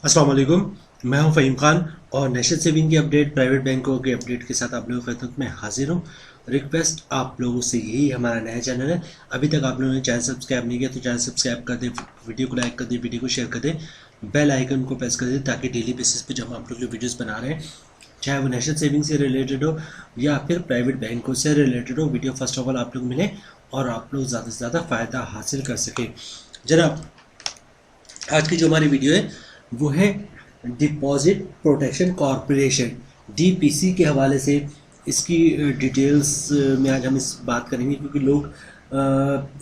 अस्सलाम वालेकुम। मैं हूं फ़हीम खान और नेशनल सेविंग की अपडेट, प्राइवेट बैंकों के अपडेट के साथ आप लोगों की खिदमत में हाजिर हूं। रिक्वेस्ट आप लोगों से यही, हमारा नया चैनल है, अभी तक आप लोगों ने चैनल सब्सक्राइब नहीं किया तो चैनल सब्सक्राइब कर दें, वीडियो को लाइक कर दें, वीडियो को शेयर कर दें, बेल आइकन को प्रेस कर दें ताकि डेली बेसिस पे जब हम आप लोग जो वीडियोज़ बना रहे हैं, चाहे वो नेशनल सेविंग से रिलेटेड हो या फिर प्राइवेट बैंकों से रिलेटेड हो, वीडियो फर्स्ट ऑफ ऑल आप लोग मिले और आप लोग ज़्यादा से ज़्यादा फ़ायदा हासिल कर सकें। जनाब, आज की जो हमारी वीडियो है वो है डिपॉजिट प्रोटेक्शन कॉरपोरेशन, डीपीसी के हवाले से। इसकी डिटेल्स में आज हम इस बात करेंगे क्योंकि लोग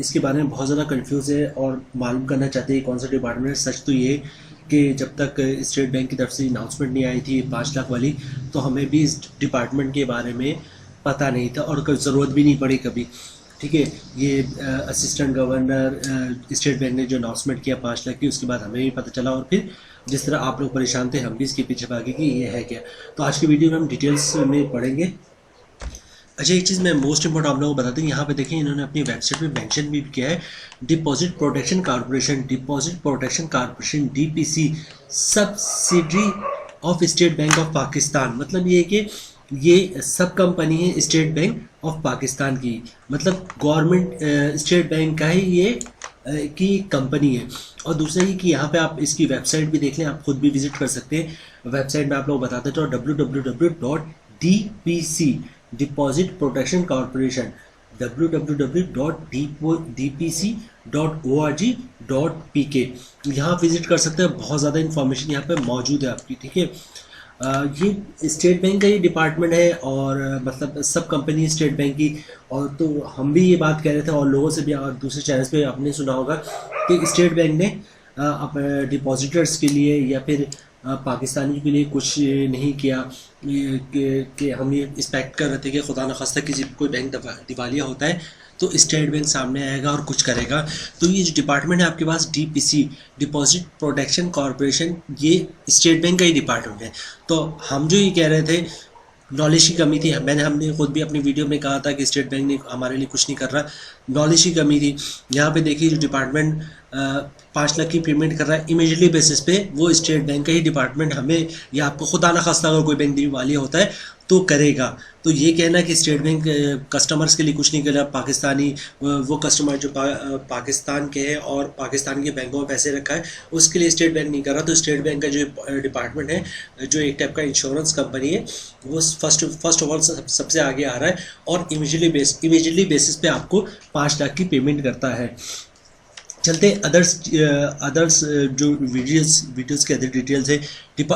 इसके बारे में बहुत ज़्यादा कंफ्यूज है और मालूम करना चाहते हैं कौन सा डिपार्टमेंट है। सच तो ये कि जब तक स्टेट बैंक की तरफ से अनाउंसमेंट नहीं आई थी 5 लाख वाली, तो हमें भी इस डिपार्टमेंट के बारे में पता नहीं था और कोई ज़रूरत भी नहीं पड़ी कभी। ठीक है, ये असिस्टेंट गवर्नर स्टेट बैंक ने जो अनाउंसमेंट किया 5 लाख की, उसके बाद हमें भी पता चला और फिर जिस तरह आप लोग परेशान थे हम भी इसके पीछे भागे कि ये है क्या। तो आज की वीडियो में हम डिटेल्स में पढ़ेंगे। अच्छा, एक चीज़ मैं मोस्ट इंपॉर्टेंट आप लोगों को बता दूँ, यहाँ पे देखिए इन्होंने अपनी वेबसाइट पे मेंशन भी किया है, deposit protection corporation, deposit protection corporation DPC, subsidy of state bank of Pakistan. मतलब ये कि ये सब कंपनी है स्टेट बैंक ऑफ पाकिस्तान की, मतलब गवर्नमेंट स्टेट बैंक का ही ये की कंपनी है। और दूसरा ये कि यहाँ पे आप इसकी वेबसाइट भी देख लें, आप खुद भी विजिट कर सकते हैं। वेबसाइट में आप लोग बताते तो www.dpc deposit protection corporation, www.dpc.org.pk, यहाँ विजिट कर सकते हैं। बहुत ज़्यादा इन्फॉर्मेशन यहाँ पे मौजूद है आपकी। ठीक है, ये स्टेट बैंक का ही डिपार्टमेंट है और मतलब सब कंपनी स्टेट बैंक की। और तो हम भी ये बात कह रहे थे और लोगों से भी, और दूसरे चैनल्स पे आपने सुना होगा कि स्टेट बैंक ने अपने डिपॉजिटर्स के लिए या फिर पाकिस्तानी के लिए कुछ नहीं किया। कि हम ये एक्सपेक्ट कर रहे थे कि खुदा न खास्ता किसी कोई बैंक दिवालिया होता है तो स्टेट बैंक सामने आएगा और कुछ करेगा। तो ये जो डिपार्टमेंट है आपके पास डीपीसी, डिपॉजिट प्रोटेक्शन कॉर्पोरेशन, ये स्टेट बैंक का ही डिपार्टमेंट है। तो हम जो ये कह रहे थे नॉलेज की कमी थी, हमने खुद भी अपनी वीडियो में कहा था कि स्टेट बैंक ने हमारे लिए कुछ नहीं कर रहा, नॉलेज की कमी थी। यहाँ पे देखिए जो डिपार्टमेंट 5 लाख की पेमेंट कर रहा है इमीडिएटली बेसिस पे, वो स्टेट बैंक का ही डिपार्टमेंट हमें, या आपको खुदा ना खास्ता अगर कोई बैंक दिवालिया होता है तो करेगा। तो ये कहना कि स्टेट बैंक कस्टमर्स के लिए कुछ नहीं कर रहा, पाकिस्तानी वो कस्टमर जो पाकिस्तान के हैं और पाकिस्तान के बैंकों में पैसे रखा है उसके लिए स्टेट बैंक नहीं कर रहा। तो स्टेट बैंक का जो डिपार्टमेंट है, जो एक टाइप का इंश्योरेंस कंपनी है, वो फर्स्ट ऑफ ऑल सबसे आगे आ रहा है और इमीडिएटली बेसिस पे आपको 5 लाख की पेमेंट करता है। चलते अदर्स जो वीडियोस के अदर डिटेल्स है।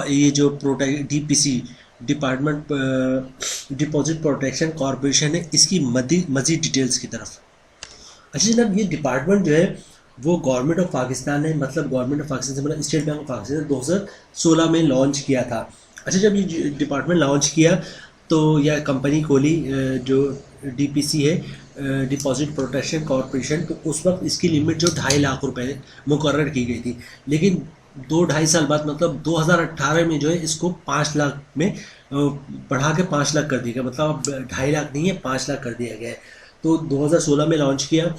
ये जो DPC department deposit protection corporation है, इसकी मजीद डिटेल्स की तरफ। अच्छा जनाब, ये डिपार्टमेंट जो है वो गवर्नमेंट ऑफ पाकिस्तान है, मतलब गवर्नमेंट ऑफ पाकिस्तान से मतलब स्टेट बैंक ऑफ पाकिस्तान 2016 में लॉन्च किया था। अच्छा, जब ये डिपार्टमेंट लॉन्च किया तो यह कंपनी खोली जो डीपीसी है, डिपॉजिट प्रोटेक्शन कॉर्पोरेशन, तो उस वक्त इसकी लिमिट जो 2.5 लाख रुपए मुकर्रर की गई थी। लेकिन 2-2.5 साल बाद मतलब 2018 में जो है इसको 5 लाख में बढ़ा के 5 लाख कर दिया गया, मतलब अब 2.5 लाख नहीं है 5 लाख कर दिया गया है। तो 2016 में लॉन्च किया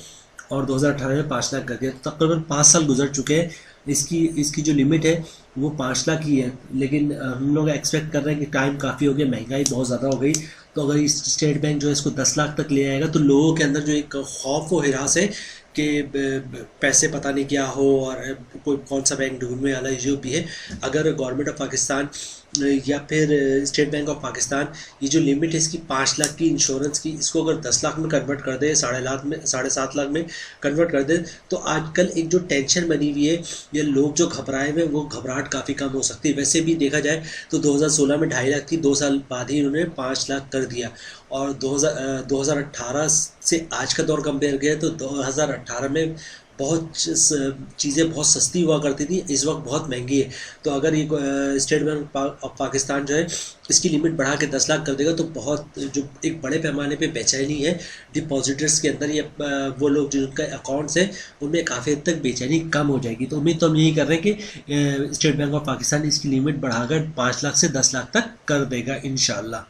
और 2018 में 5 लाख कर दिया, तो तकरीबन 5 साल गुजर चुके हैं। इसकी जो लिमिट है वो 5 लाख ही है, लेकिन हम लोग एक्सपेक्ट कर रहे हैं कि टाइम काफ़ी हो गया, महंगाई बहुत ज़्यादा हो गई। तो अगर इस स्टेट बैंक जो है इसको 10 लाख तक ले आएगा तो लोगों के अंदर जो एक खौफ व हिरास है कि पैसे पता नहीं क्या हो और कोई कौन सा बैंक ढूंढने वाला जो भी है। अगर गवर्नमेंट ऑफ पाकिस्तान या फिर स्टेट बैंक ऑफ पाकिस्तान ये जो लिमिट है इसकी 5 लाख की इंश्योरेंस की, इसको अगर 10 लाख में कन्वर्ट कर दे, 7.5 लाख में कन्वर्ट कर दे, तो आजकल एक जो टेंशन बनी हुई है या लोग जो घबराए हुए वो घबराहट काफ़ी कम हो सकती है। वैसे भी देखा जाए तो 2016 में 2.5 लाख थी, 2 साल बाद ही इन्होंने 5 लाख कर दिया। और 2018 से आज का दौर कंपेयर किया तो 2018 में बहुत चीज़ें बहुत सस्ती हुआ करती थी, इस वक्त बहुत महंगी है। तो अगर ये स्टेट बैंक ऑफ पाकिस्तान जो है इसकी लिमिट बढ़ा के 10 लाख कर देगा तो बहुत जो एक बड़े पैमाने पे बेचैनी है डिपॉजिटर्स के अंदर, या वो लोग जिनका अकाउंट्स है उनमें काफ़ी हद तक बेचैनी कम हो जाएगी। तो उम्मीद तो हम यही कर रहे हैं कि स्टेट बैंक ऑफ पाकिस्तान इसकी लिमिट बढ़ाकर 5 लाख से 10 लाख तक कर देगा इंशाल्लाह।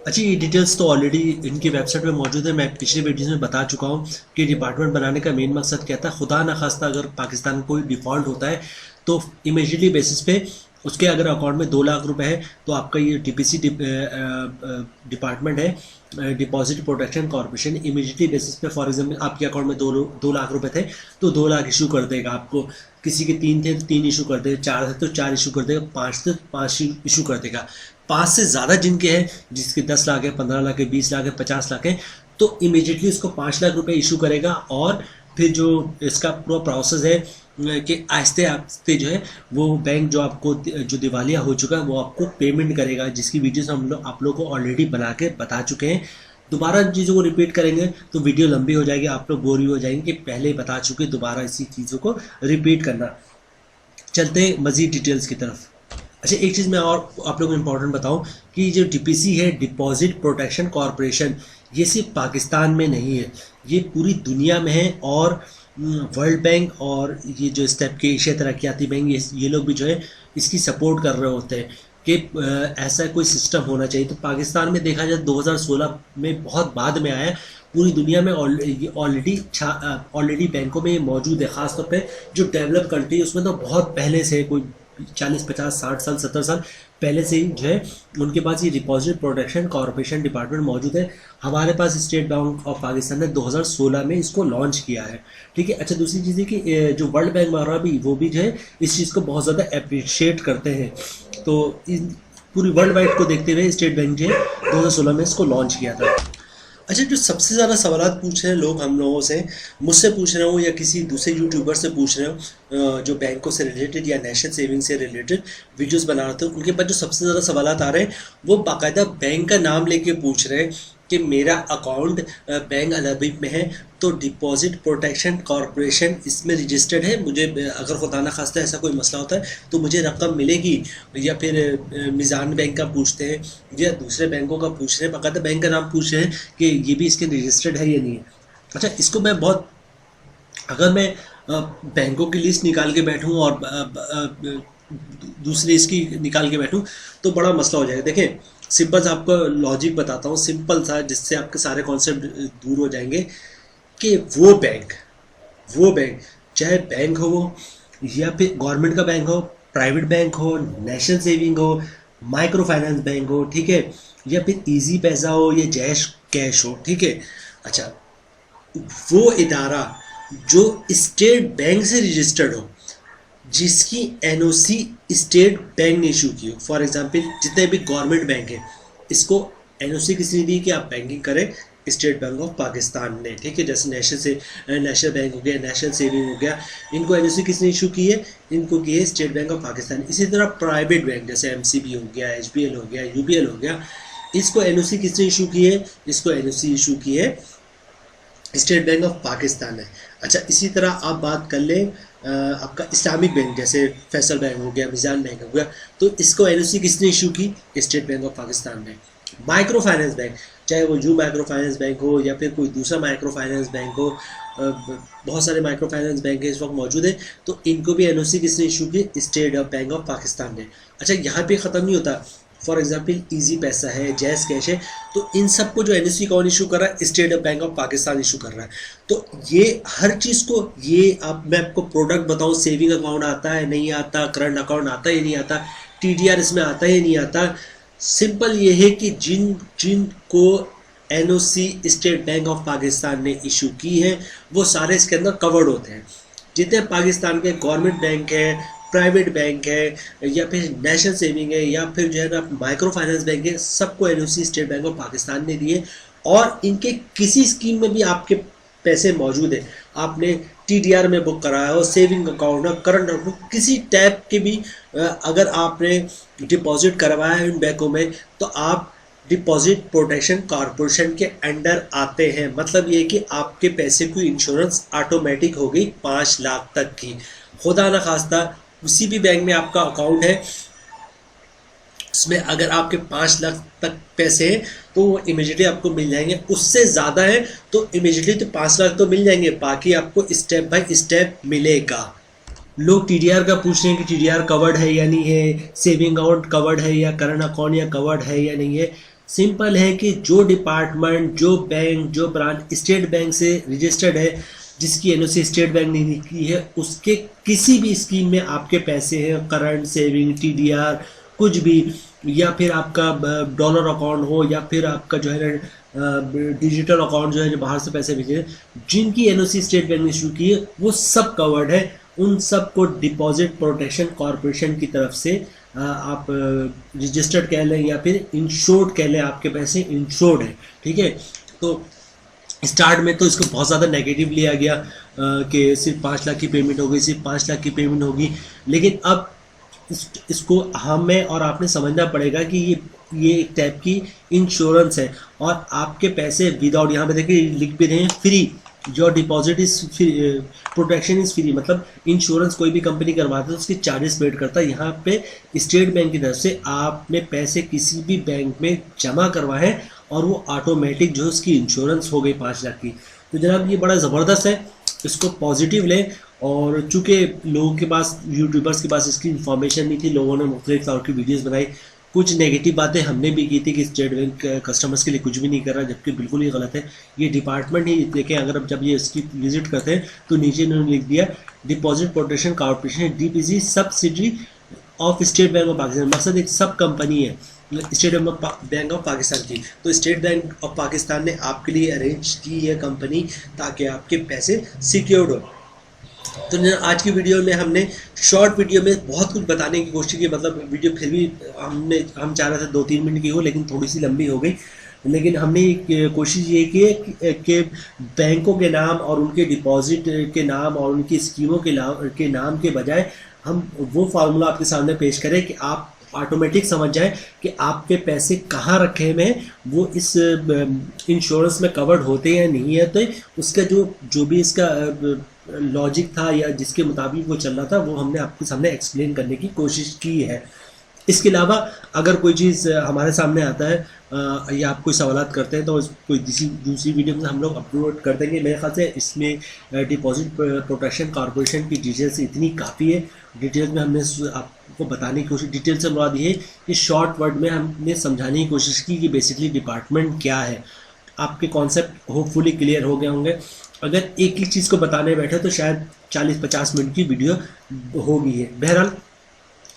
अच्छी ये डिटेल्स तो ऑलरेडी इनकी वेबसाइट पे मौजूद है, मैं पिछले वीडियोस में बता चुका हूँ कि डिपार्टमेंट बनाने का मेन मकसद क्या था। खुदा न खास्ता अगर पाकिस्तान कोई डिफ़ॉल्ट होता है तो इमीडिएटली बेसिस पे उसके अगर अकाउंट में 2 लाख रुपए है तो आपका ये टीपीसी डिपार्टमेंट है, deposit protection corporation, immediately basis पे फॉर एग्जांपल आपके अकाउंट में 2 लाख रुपए थे तो 2 लाख इशू कर देगा आपको, किसी के 3 थे तो 3 इशू कर देगा, 4 थे तो 4 इशू कर देगा, 5 थे तो 5 इशू कर देगा। 5 से ज़्यादा जिनके हैं, जिसके 10 लाख है, 15 लाख है, 20 लाख है, 50 लाख है, तो इमीडिएटली उसको 5 लाख रुपए इशू करेगा। और फिर जो इसका पूरा प्रोसेस है कि आहिस्ते आहिस्ते जो है वो बैंक जो आपको जो दिवालिया हो चुका है वो आपको पेमेंट करेगा, जिसकी वीडियोस हम लोग आप लोग को ऑलरेडी बना के बता चुके हैं। दोबारा चीज़ों को रिपीट करेंगे तो वीडियो लंबी हो जाएगी, आप लोग बोर भी हो जाएंगे कि पहले बता चुके, दोबारा इसी चीज़ों को रिपीट करना। चलते हैं मज़ीद डिटेल्स की तरफ। अच्छा, एक चीज़ मैं और आप लोगों को इम्पोर्टेंट बताऊं कि जो डीपीसी है, डिपॉजिट प्रोटेक्शन कॉर्पोरेशन, ये सिर्फ पाकिस्तान में नहीं है, ये पूरी दुनिया में है। और वर्ल्ड बैंक और ये जो स्टेप के एशिया तरक्याती बैंक, ये लोग भी जो है इसकी सपोर्ट कर रहे होते हैं कि ऐसा कोई सिस्टम होना चाहिए। तो पाकिस्तान में देखा जाए 2016 में बहुत बाद में आया, पूरी दुनिया में ऑलरेडी बैंकों में मौजूद है। ख़ासतौर पे जो डेवलप कंट्री उसमें तो बहुत पहले से, कोई 40, 50, 60 साल, 70 साल पहले से ही जो है उनके पास ये डिपॉजिट प्रोटेक्शन कॉर्पोरेशन डिपार्टमेंट मौजूद है। हमारे पास स्टेट बैंक ऑफ पाकिस्तान ने 2016 में इसको लॉन्च किया है, ठीक है। अच्छा, दूसरी चीज़ है कि जो वर्ल्ड बैंक वगैरह भी वो भी जो है इस चीज़ को बहुत ज़्यादा अप्रिशिएट करते हैं। तो पूरी वर्ल्ड वाइड को देखते हुए स्टेट बैंक जो है 2016 में इसको लॉन्च किया था। अच्छा, जो सबसे ज़्यादा सवाल पूछ रहे हैं लोग हम लोगों से, मुझसे पूछ रहे हो या किसी दूसरे यूट्यूबर से पूछ रहे हो जो बैंकों से रिलेटेड या नेशनल सेविंग से रिलेटेड वीडियोस बना रहे थे, उनके पास जो सबसे ज़्यादा सवाल आ रहे हैं वो बाकायदा बैंक का नाम लेके पूछ रहे हैं कि मेरा अकाउंट बैंक अल-हबीब में है तो डिपॉजिट प्रोटेक्शन कॉर्पोरेशन इसमें रजिस्टर्ड है, मुझे अगर खुदा न खास्ता ऐसा कोई मसला होता है तो मुझे रकम मिलेगी? या फिर मिज़ान बैंक का पूछते हैं या दूसरे बैंकों का पूछ रहे हैं, बाकायदा बैंक का नाम पूछ रहे हैं कि ये भी इसके रजिस्टर्ड है या नहीं है। अच्छा, इसको मैं बहुत, अगर मैं बैंकों की लिस्ट निकाल के बैठूँ और दूसरी इसकी निकाल के बैठूँ तो बड़ा मसला हो जाएगा। देखें, सिंपल सा आपको लॉजिक बताता हूँ, सिंपल सा, जिससे आपके सारे कॉन्सेप्ट दूर हो जाएंगे कि वो बैंक चाहे बैंक हो वो या फिर गवर्नमेंट का बैंक हो, प्राइवेट बैंक हो, नेशनल सेविंग हो, माइक्रो फाइनेंस बैंक हो, ठीक है, या फिर इजी पैसा हो या जैश कैश हो, ठीक है। अच्छा, वो इदारा जो स्टेट बैंक से रजिस्टर्ड हो, जिसकी एनओसी स्टेट बैंक ने इशू की हो, फॉर एग्जांपल जितने भी गवर्नमेंट बैंक है, इसको एनओसी किसने दी कि आप बैंकिंग करें? स्टेट बैंक ऑफ पाकिस्तान ने, ठीक है। जैसे नेशनल बैंक हो गया, नेशनल सेविंग हो गया, इनको एनओसी किसने इशू की है? इनको की है स्टेट बैंक ऑफ पाकिस्तान। इसी तरह प्राइवेट बैंक जैसे एमसीबी हो गया, एचबीएल हो गया, यूबीएल हो गया, इसको एनओसी किसने इशू की है? इसको एनओसी इशू की है स्टेट बैंक ऑफ पाकिस्तान है। अच्छा, इसी तरह आप बात कर लें आपका इस्लामिक बैंक जैसे फैसल बैंक हो गया, मिजान बैंक हो गया, तो इसको एनओसी किसने इशू की? स्टेट बैंक ऑफ पाकिस्तान ने। माइक्रो फाइनेंस बैंक, चाहे वो जू माइक्रो फाइनेंस बैंक हो या फिर कोई दूसरा माइक्रो फाइनेंस बैंक हो, बहुत सारे माइक्रो फाइनेंस बैंक इस वक्त मौजूद है, तो इनको भी एनओसी किसने इशू की? स्टेट बैंक ऑफ पाकिस्तान ने। अच्छा, यहाँ पे ख़त्म नहीं होता, फॉर एग्जांपल इजी पैसा है, जैस कैश है, तो इन सब को जो एनओसी कौन इशू कर रहा है? State bank of Pakistan issue कर रहा है। तो ये हर चीज़ को, ये आप, मैं आपको प्रोडक्ट बताऊँ, सेविंग अकाउंट आता है नहीं आता, करंट अकाउंट आता है या नहीं आता, टीडीआर इसमें आता है या नहीं आता, सिंपल ये है कि जिन को NOC state bank of Pakistan ने इशू की है वो सारे इसके अंदर कवर्ड होते हैं। जितने पाकिस्तान के गवर्नमेंट बैंक है, प्राइवेट बैंक है, या फिर नेशनल सेविंग है, या फिर जो है ना माइक्रो फाइनेंस बैंक है, सबको NOC state bank of Pakistan ने दिए। और इनके किसी स्कीम में भी आपके पैसे मौजूद है, आपने टीडीआर में बुक कराया हो, सेविंग अकाउंट हो, करंट अकाउंट, किसी टाइप के भी अगर आपने डिपॉजिट करवाया है इन बैंकों में, तो आप डिपॉजिट प्रोटेक्शन कॉर्पोरेशन के अंडर आते हैं। मतलब ये कि आपके पैसे की इंश्योरेंस ऑटोमेटिक हो गई 5 लाख तक की। खुदा न खास्ता किसी भी बैंक में आपका अकाउंट है, उसमें अगर आपके 5 लाख तक पैसे हैं तो वो इमीडिएटली आपको मिल जाएंगे। उससे ज़्यादा है तो इमीडिएटली तो 5 लाख तो मिल जाएंगे, बाकी आपको स्टेप बाय स्टेप मिलेगा। लोग टीडीआर का पूछ रहे हैं कि टीडीआर कवर्ड है या नहीं है, सेविंग अकाउंट कवर्ड है या करंट अकाउंट या कवर्ड है या नहीं है। सिंपल है कि जो डिपार्टमेंट, जो बैंक, जो ब्रांच स्टेट बैंक से रजिस्टर्ड है, जिसकी एनओसी स्टेट बैंक ने निकली है उसके किसी भी स्कीम में आपके पैसे हैं, करंट, सेविंग, टीडीआर, कुछ भी, या फिर आपका डॉलर अकाउंट हो, या फिर आपका जो है डिजिटल अकाउंट जो है जो बाहर से पैसे भेजे, जिनकी एनओसी स्टेट बैंक ने इशू की है वो सब कवर्ड है। उन सब को डिपॉजिट प्रोटेक्शन कॉरपोरेशन की तरफ से आप रजिस्टर्ड कह लें या फिर इंश्योर्ड कह लें, आपके पैसे इंश्योर्ड है, ठीक है। तो स्टार्ट में तो इसको बहुत ज़्यादा नेगेटिव लिया गया कि सिर्फ 5 लाख की पेमेंट होगी, सिर्फ 5 लाख की पेमेंट होगी, लेकिन अब इसको हमें और आपने समझना पड़ेगा कि ये एक टाइप की इंश्योरेंस है और आपके पैसे विदाउट, यहाँ पे देखिए लिख भी रहे हैं फ्री, जो deposit is protection is free, मतलब इंश्योरेंस कोई भी कंपनी करवाती है उसके चार्जेस पेड करता है। यहाँ पे स्टेट बैंक की तरफ से आपने पैसे किसी भी बैंक में जमा करवाए और वो ऑटोमेटिक जो उसकी इंश्योरेंस हो गई 5 लाख की। तो जनाब ये बड़ा ज़बरदस्त है, इसको पॉजिटिव लें। और चूँकि लोगों के पास, यूट्यूबर्स के पास इसकी इन्फॉर्मेशन नहीं थी, लोगों ने मुख्तलिफ तौर की वीडियोज़ बनाई, कुछ नेगेटिव बातें हमने भी की थी कि स्टेट बैंक कस्टमर्स के लिए कुछ भी नहीं कर रहा, जबकि बिल्कुल ही गलत है। ये डिपार्टमेंट ही देखें, अगर अब जब ये इसकी विजिट करते हैं तो नीचे इन्होंने लिख दिया deposit protection corporation DPC subsidy of state bank of Pakistan, मकसद एक सब कंपनी है स्टेट बैंक ऑफ पाकिस्तान की। तो स्टेट बैंक ऑफ पाकिस्तान ने आपके लिए अरेंज की है कंपनी ताकि आपके पैसे सिक्योर्ड हो। तो आज की वीडियो में हमने शॉर्ट वीडियो में बहुत कुछ बताने की कोशिश की, मतलब वीडियो फिर भी हम चाह रहे थे 2-3 मिनट की हो, लेकिन थोड़ी सी लंबी हो गई। लेकिन हमने कोशिश ये की कि बैंकों के नाम और उनके डिपॉजिट के नाम और उनकी स्कीमों के नाम के बजाय हम वो फार्मूला आपके सामने पेश करें कि आप ऑटोमेटिक समझ जाए कि आपके पैसे कहाँ रखे हुए हैं, वो इस इंश्योरेंस में कवर्ड होते हैं या नहीं है। तो उसका जो भी इसका लॉजिक था या जिसके मुताबिक वो चल रहा था वो हमने आपके सामने एक्सप्लेन करने की कोशिश की है। इसके अलावा अगर कोई चीज़ हमारे सामने आता है या आप कोई सवालात करते हैं तो कोई दूसरी वीडियो में हम लोग अपलोड कर देंगे। मेरे ख्याल से इसमें डिपॉजिट प्रोटेक्शन कॉर्पोरेशन की डिटेल्स इतनी काफ़ी है। डिटेल्स में हमने आपको बताने की कोशिश, डिटेल से मुराद ये कि शॉर्ट वर्ड में हमने समझाने की कोशिश की कि बेसिकली डिपार्टमेंट क्या है। आपके कॉन्सेप्ट होपफुली क्लियर हो गए होंगे। अगर एक ही चीज़ को बताने बैठे तो शायद 40-50 मिनट की वीडियो होगी है। बहरहाल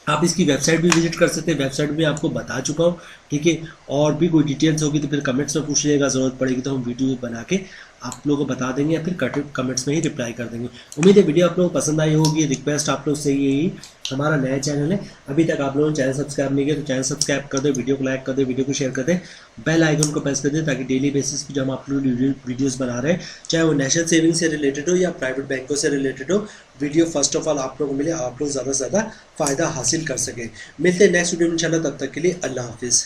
आप इसकी वेबसाइट भी विजिट कर सकते हैं, वेबसाइट भी आपको बता चुका हूँ, ठीक है। और भी कोई डिटेल्स होगी तो फिर कमेंट्स में पूछ लीजिएगा, ज़रूरत पड़ेगी तो हम वीडियो बना के आप लोगों को बता देंगे या फिर कमेंट्स में ही रिप्लाई कर देंगे। उम्मीद है वीडियो आप लोगों को पसंद आई होगी। रिक्वेस्ट आप लोग से यही, हमारा नया चैनल है, अभी तक आप लोगों ने चैनल सब्सक्राइब नहीं किया तो चैनल सब्सक्राइब कर दे, वीडियो को लाइक कर दे, वीडियो को शेयर कर दे, बेल आइकन को प्रेस कर दे ताकि डेली बेसिस पे जो हम आप लोग वीडियोज़ बना रहे हैं, चाहे वो नेशनल सेविंग से रिलेटेड हो या प्राइवेट बैंकों से रिलेटेड हो, वीडियो फर्स्ट ऑफ ऑल आप लोगों को मिले, आप लोग ज़्यादा से ज़्यादा फ़ायदा हासिल कर सकें। मिलते हैं नेक्स्ट वीडियो में इंशाल्लाह, तब तक के लिए अल्लाह हाफिज़।